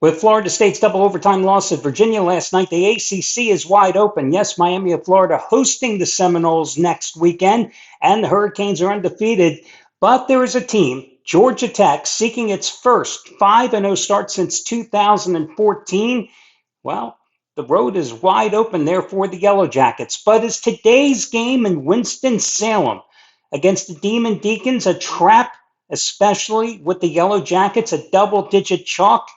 With Florida State's double overtime loss at Virginia last night, the ACC is wide open. Yes, Miami of Florida hosting the Seminoles next weekend, and the Hurricanes are undefeated. But there is a team, Georgia Tech, seeking its first 5-0 start since 2014. Well, the road is wide open there for the Yellow Jackets. But is today's game in Winston-Salem against the Demon Deacons a trap, especially with the Yellow Jackets, a double-digit chalk?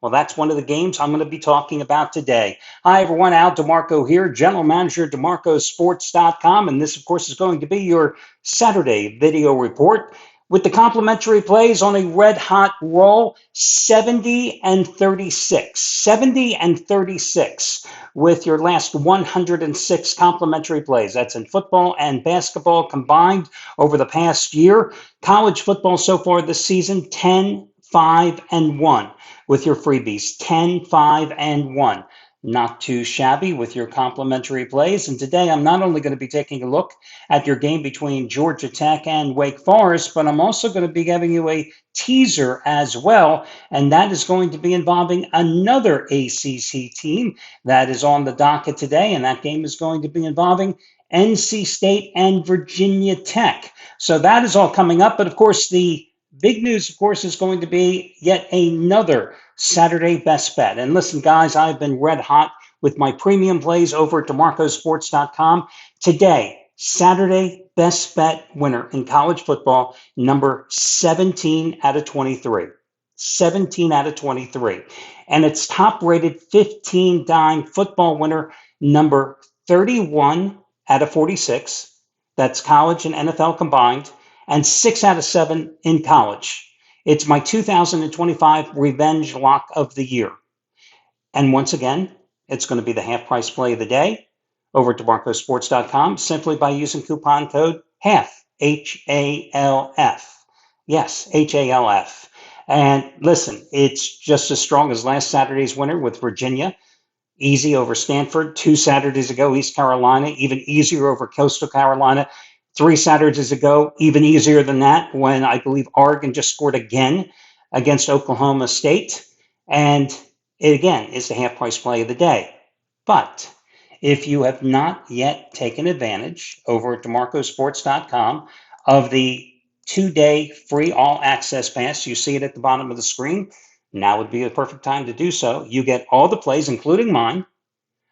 Well, that's one of the games I'm going to be talking about today. Hi, everyone. Al DeMarco here, General Manager of DeMarcosports.com. And this, of course, is going to be your Saturday video report with the complimentary plays on a red-hot roll, 70 and 36. 70 and 36 with your last 106 complimentary plays. That's in football and basketball combined over the past year. College football so far this season, 10, 5, and 1 with your freebies, 10, 5, and 1. Not too shabby with your complimentary plays. And today I'm not only going to be taking a look at your game between Georgia Tech and Wake Forest, but I'm also going to be giving you a teaser as well. And that is going to be involving another ACC team that is on the docket today. And that game is going to be involving NC State and Virginia Tech. So that is all coming up. But of course, the big news, of course, is going to be yet another Saturday best bet. And listen, guys, I've been red hot with my premium plays over at DeMarcosports.com. Today, Saturday best bet winner in college football, number 17 out of 23. 17 out of 23. And its top rated 15 dime football winner, number 31 out of 46. That's college and NFL combined. And 6 out of 7 in college. It's my 2025 Revenge Lock of the Year. And once again, it's going to be the half price play of the day over at DeMarcosports.com simply by using coupon code HALF, H-A-L-F. Yes, H-A-L-F. And listen, it's just as strong as last Saturday's winner with Virginia. Easy over Stanford. 2 Saturdays ago, East Carolina. Even easier over Coastal Carolina. 3 Saturdays ago, even easier than that, when I believe Oregon just scored again against Oklahoma State. And it, again, is the half-price play of the day. But if you have not yet taken advantage over at DeMarcosports.com of the 2-day free all-access pass, you see it at the bottom of the screen, now would be the perfect time to do so. You get all the plays, including mine,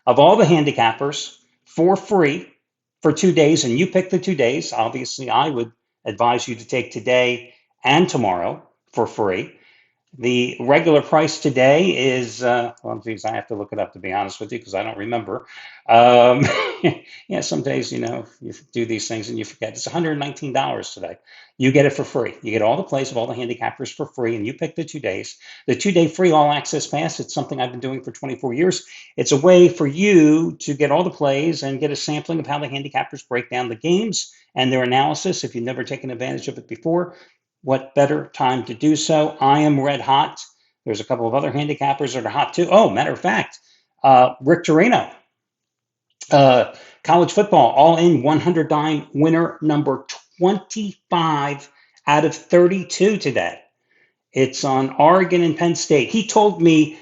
of all the handicappers for free for 2 days, and you pick the 2 days. Obviously, I would advise you to take today and tomorrow for free. The regular price today is, well, geez, I have to look it up to be honest with you because I don't remember. Um, yeah, some days, you do these things and you forget. It's $119 today. You get it for free. You get all the plays of all the handicappers for free, and you pick the 2 days. The 2-day free all access pass, it's something I've been doing for 24 years. It's a way for you to get all the plays and get a sampling of how the handicappers break down the games and their analysis. If you've never taken advantage of it before, what better time to do so? I am red hot. There's a couple of other handicappers that are hot too. Oh, matter of fact, Rick Torino, college football, all in 100 dime winner number 25 out of 32 today. It's on Oregon and Penn State. He told me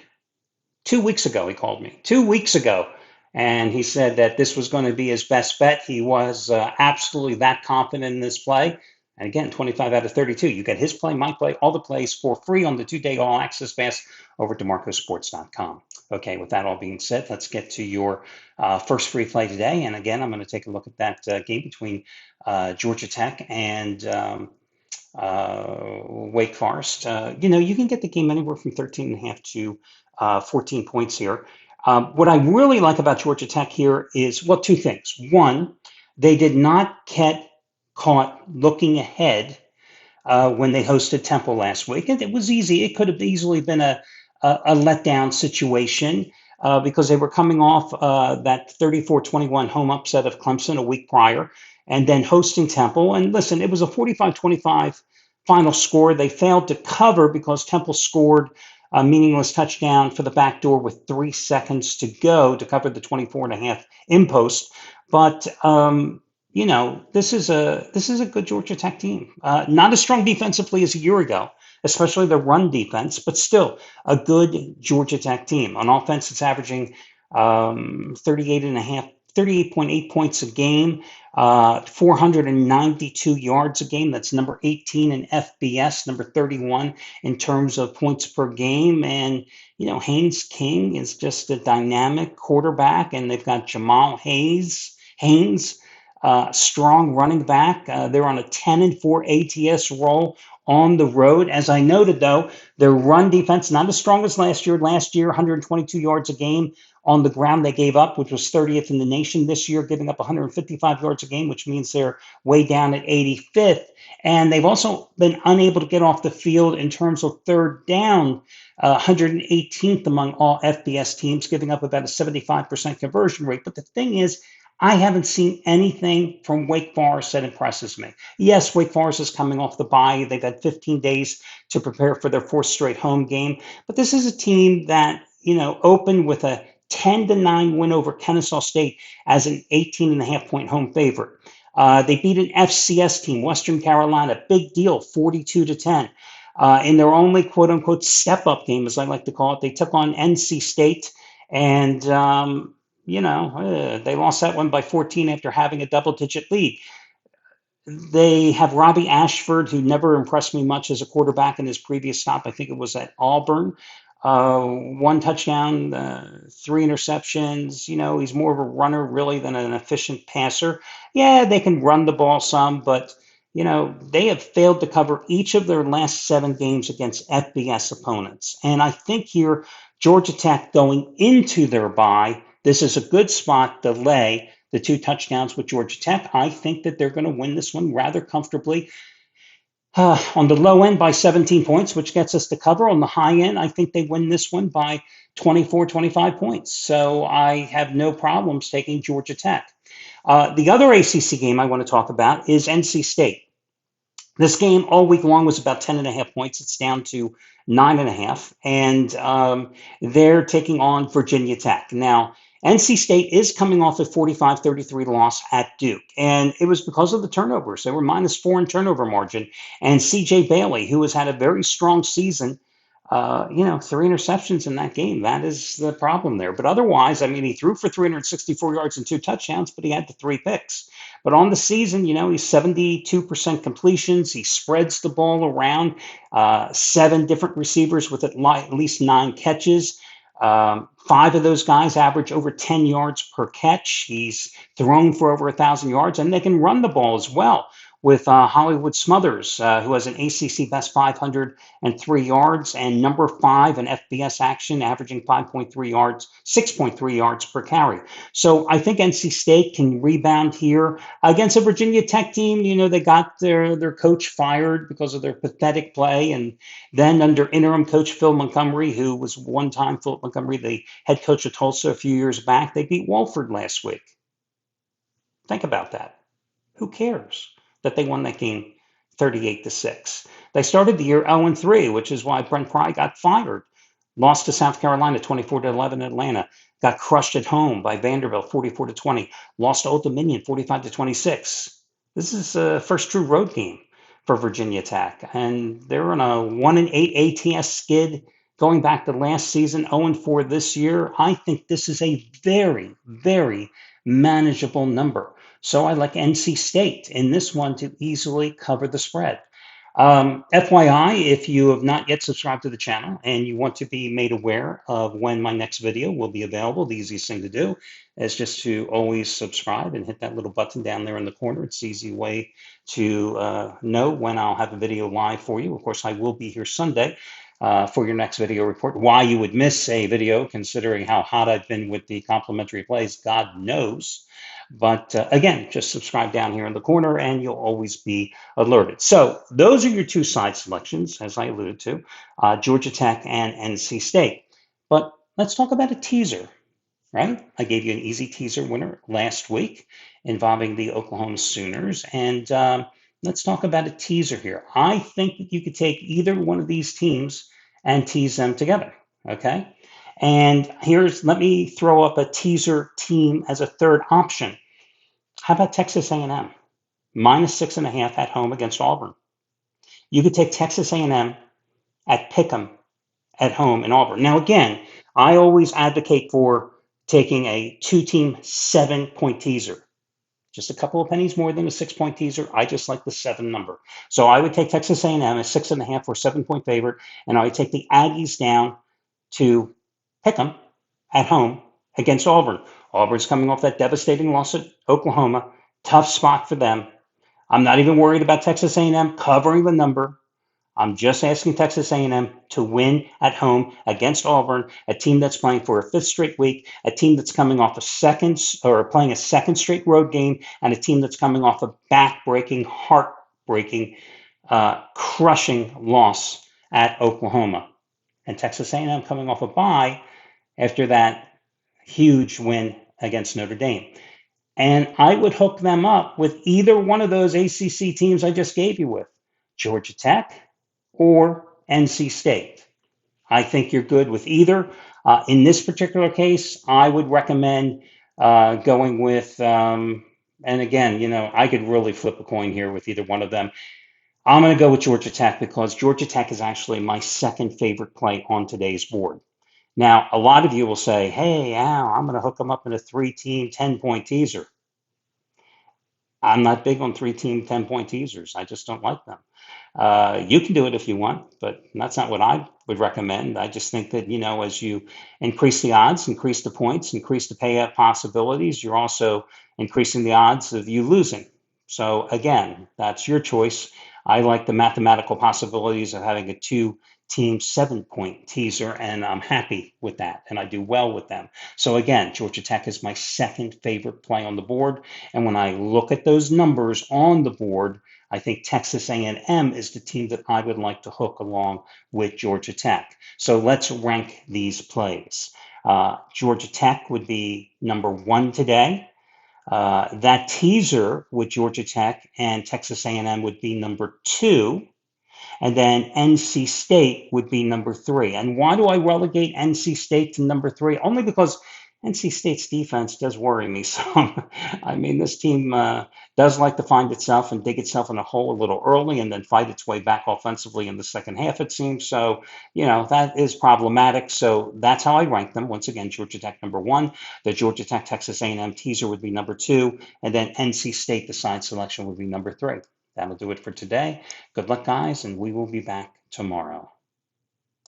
2 weeks ago, he called me 2 weeks ago, and he said that this was going to be his best bet. He was absolutely that confident in this play. And again, 25 out of 32. You get his play, my play, all the plays for free on the 2-day all access pass over at DeMarcosports.com. Okay, with that all being said, let's get to your first free play today. And again, I'm going to take a look at that game between Georgia Tech and Wake Forest. You can get the game anywhere from 13.5 to 14 points here. What I really like about Georgia Tech here is, well, 2 things. One, they did not get caught looking ahead when they hosted Temple last week. And it was easy. It could have easily been a letdown situation because they were coming off that 34-21 home upset of Clemson a week prior and then hosting Temple. And listen, it was a 45-25 final score. They failed to cover because Temple scored a meaningless touchdown for the backdoor with 3 seconds to go to cover the 24.5 impost. But this is a good Georgia Tech team. Not as strong defensively as a year ago, especially the run defense, but still a good Georgia Tech team. On offense, it's averaging 38.8 points a game, 492 yards a game. That's number 18 in FBS, number 31 in terms of points per game. And, Haynes King is just a dynamic quarterback, and they've got Jamal Haynes, strong running back. They're on a 10-4 ATS roll on the road. As I noted, though, their run defense not as strong as last year. Last year, 122 yards a game on the ground they gave up, which was 30th in the nation. This year, giving up 155 yards a game, which means they're way down at 85th. And they've also been unable to get off the field in terms of third down, 118th among all FBS teams, giving up about a 75% conversion rate. But the thing is, I haven't seen anything from Wake Forest that impresses me. Yes, Wake Forest is coming off the bye. They've had 15 days to prepare for their fourth straight home game. But this is a team that, opened with a 10-9 win over Kennesaw State as an 18.5-point home favorite. They beat an FCS team, Western Carolina, big deal, 42-10. In their only quote-unquote step-up game, as I like to call it, they took on NC State, and they lost that one by 14 after having a double-digit lead. They have Robbie Ashford, who never impressed me much as a quarterback in his previous stop. I think it was at Auburn. One touchdown, 3 interceptions. He's more of a runner really than an efficient passer. Yeah, they can run the ball some, but they have failed to cover each of their last 7 games against FBS opponents. And I think here, Georgia Tech going into their bye, this is a good spot to lay the 2 touchdowns with Georgia Tech. I think that they're going to win this one rather comfortably. On the low end by 17 points, which gets us to cover. On the high end, I think they win this one by 24, 25 points. So I have no problems taking Georgia Tech. The other ACC game I want to talk about is NC State. This game all week long was about 10.5 points. It's down to 9.5, and they're taking on Virginia Tech. Now, NC State is coming off a 45-33 loss at Duke, and it was because of the turnovers. They were -4 in turnover margin, and C.J. Bailey, who has had a very strong season, 3 interceptions in that game. That is the problem there. But otherwise, he threw for 364 yards and 2 touchdowns, but he had the 3 picks. But on the season, he's 72% completions. He spreads the ball around, 7 different receivers with at least 9 catches. 5 of those guys average over 10 yards per catch. He's thrown for over 1,000 yards, and they can run the ball as well with Hollywood Smothers, who has an ACC best 503 yards and number 5 in FBS action, averaging 6.3 yards per carry. So I think NC State can rebound here against a Virginia Tech team. They got their coach fired because of their pathetic play, and then under interim coach Phil Montgomery, who was one-time Philip Montgomery, the head coach of Tulsa a few years back, they beat Walford last week. Think about that. Who cares that they won that game 38-6? They started the year 0-3, which is why Brent Pry got fired. Lost to South Carolina 24-11 in Atlanta. Got crushed at home by Vanderbilt 44-20. Lost to Old Dominion 45-26. This is a first true road game for Virginia Tech, and they're on a 1-8 ATS skid going back to last season, 0-4 this year. I think this is a very, very manageable number. So I like NC State in this one to easily cover the spread. FYI, if you have not yet subscribed to the channel and you want to be made aware of when my next video will be available, the easiest thing to do is just to always subscribe and hit that little button down there in the corner. It's the easy way to know when I'll have a video live for you. Of course, I will be here Sunday for your next video report. Why you would miss a video, considering how hot I've been with the complimentary plays, God knows. But again, just subscribe down here in the corner and you'll always be alerted. So those are your 2 side selections, as I alluded to, Georgia Tech and NC State. But let's talk about a teaser, right? I gave you an easy teaser winner last week involving the Oklahoma Sooners. And let's talk about a teaser here. I think that you could take either one of these teams and tease them together, okay? And let me throw up a teaser team as a third option. How about Texas A&M? -6.5 at home against Auburn. You could take Texas A&M at Pick'em at home in Auburn. Now, again, I always advocate for taking a two-team 7-point teaser. Just a couple of pennies more than a 6-point teaser. I just like the 7 number. So I would take Texas A&M a 6.5 or 7-point favorite, and I would take the Aggies down to Pick'em at home against Auburn. Auburn's coming off that devastating loss at Oklahoma. Tough spot for them. I'm not even worried about Texas A&M covering the number. I'm just asking Texas A&M to win at home against Auburn, a team that's playing for a fifth straight week, a team that's coming off a second or playing a second straight road game, and a team that's coming off a back-breaking, heart-breaking, crushing loss at Oklahoma. And Texas A&M coming off a bye after that huge win against Notre Dame. And I would hook them up with either one of those ACC teams I just gave you with, Georgia Tech or NC State. I think you're good with either. In this particular case, I would recommend going with, and again, I could really flip a coin here with either one of them. I'm going to go with Georgia Tech because Georgia Tech is actually my second favorite play on today's board. Now, a lot of you will say, hey, Al, I'm going to hook them up in a 3-team 10-point teaser. I'm not big on 3-team 10-point teasers. I just don't like them. You can do it if you want, but that's not what I would recommend. I just think that, as you increase the odds, increase the points, increase the payout possibilities, you're also increasing the odds of you losing. So again, that's your choice. I like the mathematical possibilities of having a 2-team 7-point teaser, and I'm happy with that, and I do well with them. So again, Georgia Tech is my second favorite play on the board, and when I look at those numbers on the board, I think Texas A&M is the team that I would like to hook along with Georgia Tech. So let's rank these plays. Georgia Tech would be number 1 today. That teaser with Georgia Tech and Texas A&M would be number 2. And then NC State would be number 3. And why do I relegate NC State to number 3? Only because NC State's defense does worry me some. I mean, this team does like to find itself and dig itself in a hole a little early and then fight its way back offensively in the second half, it seems. So, that is problematic. So that's how I rank them. Once again, Georgia Tech number 1. The Georgia Tech Texas A&M teaser would be number 2. And then NC State, the side selection, would be number 3. That'll do it for today. Good luck, guys, and we will be back tomorrow.